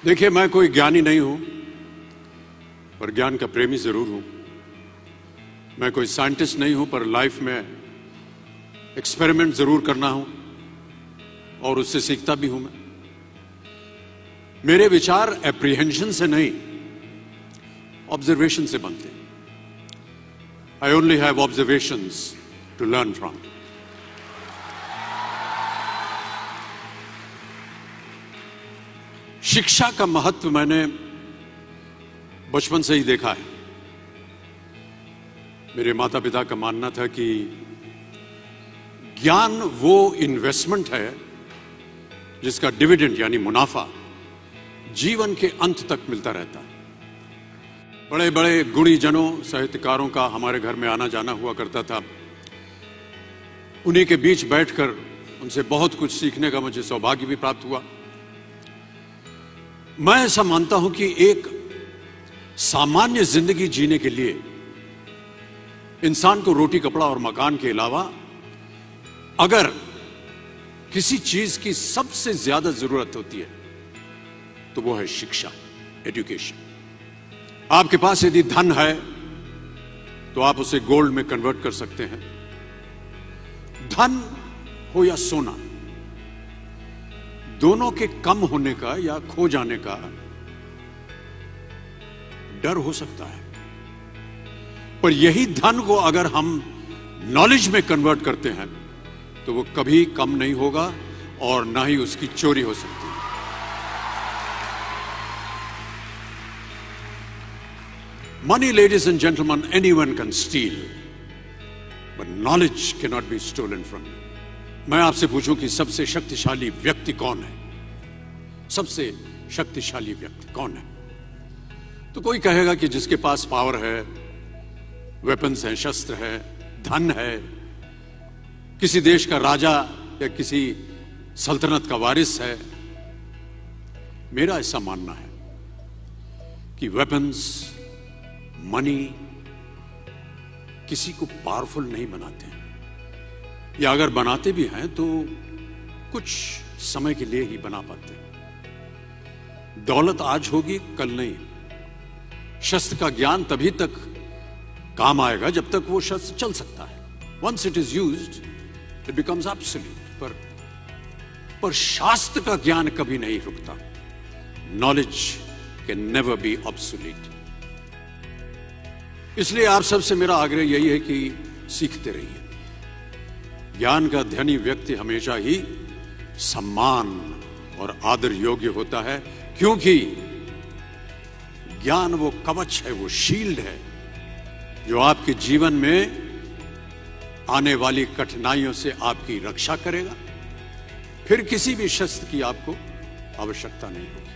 देखिए, मैं कोई ज्ञानी नहीं हूं, पर ज्ञान का प्रेमी जरूर हूं। मैं कोई साइंटिस्ट नहीं हूं, पर लाइफ में एक्सपेरिमेंट जरूर करना हूं और उससे सीखता भी हूं। मेरे विचार एप्रीहेंशन से नहीं, ऑब्जर्वेशन से बनते हैं। I only have observations to learn from. शिक्षा का महत्व मैंने बचपन से ही देखा है। मेरे माता पिता का मानना था कि ज्ञान वो इन्वेस्टमेंट है जिसका डिविडेंड यानी मुनाफा जीवन के अंत तक मिलता रहता है। बड़े बड़े गुणी जनों, साहित्यकारों का हमारे घर में आना जाना हुआ करता था। उन्हीं के बीच बैठकर उनसे बहुत कुछ सीखने का मुझे सौभाग्य भी प्राप्त हुआ। मैं ऐसा मानता हूं कि एक सामान्य जिंदगी जीने के लिए इंसान को रोटी, कपड़ा और मकान के अलावा अगर किसी चीज की सबसे ज्यादा जरूरत होती है तो वो है शिक्षा, एजुकेशन। आपके पास यदि धन है तो आप उसे गोल्ड में कन्वर्ट कर सकते हैं। धन हो या सोना, दोनों के कम होने का या खो जाने का डर हो सकता है, पर यही धन को अगर हम नॉलेज में कन्वर्ट करते हैं तो वो कभी कम नहीं होगा और ना ही उसकी चोरी हो सकती है। Money, ladies and gentlemen, anyone can steal, but knowledge cannot be stolen from you. मैं आपसे पूछूं कि सबसे शक्तिशाली व्यक्ति कौन है? सबसे शक्तिशाली व्यक्ति कौन है? तो कोई कहेगा कि जिसके पास पावर है, वेपन्स हैं, शस्त्र है, धन है, किसी देश का राजा या किसी सल्तनत का वारिस है। मेरा ऐसा मानना है कि वेपन्स, मनी किसी को पावरफुल नहीं बनाते हैं, या अगर बनाते भी हैं तो कुछ समय के लिए ही बना पाते हैं। दौलत आज होगी, कल नहीं। शस्त्र का ज्ञान तभी तक काम आएगा जब तक वो शस्त्र चल सकता है। Once it is used it becomes absolute. पर शास्त्र का ज्ञान कभी नहीं रुकता। Knowledge can never be obsolete. इसलिए आप सबसे मेरा आग्रह यही है कि सीखते रहिए। ज्ञान का धनी व्यक्ति हमेशा ही सम्मान और आदर योग्य होता है, क्योंकि ज्ञान वो कवच है, वो शील्ड है जो आपके जीवन में आने वाली कठिनाइयों से आपकी रक्षा करेगा। फिर किसी भी शस्त्र की आपको आवश्यकता नहीं होगी।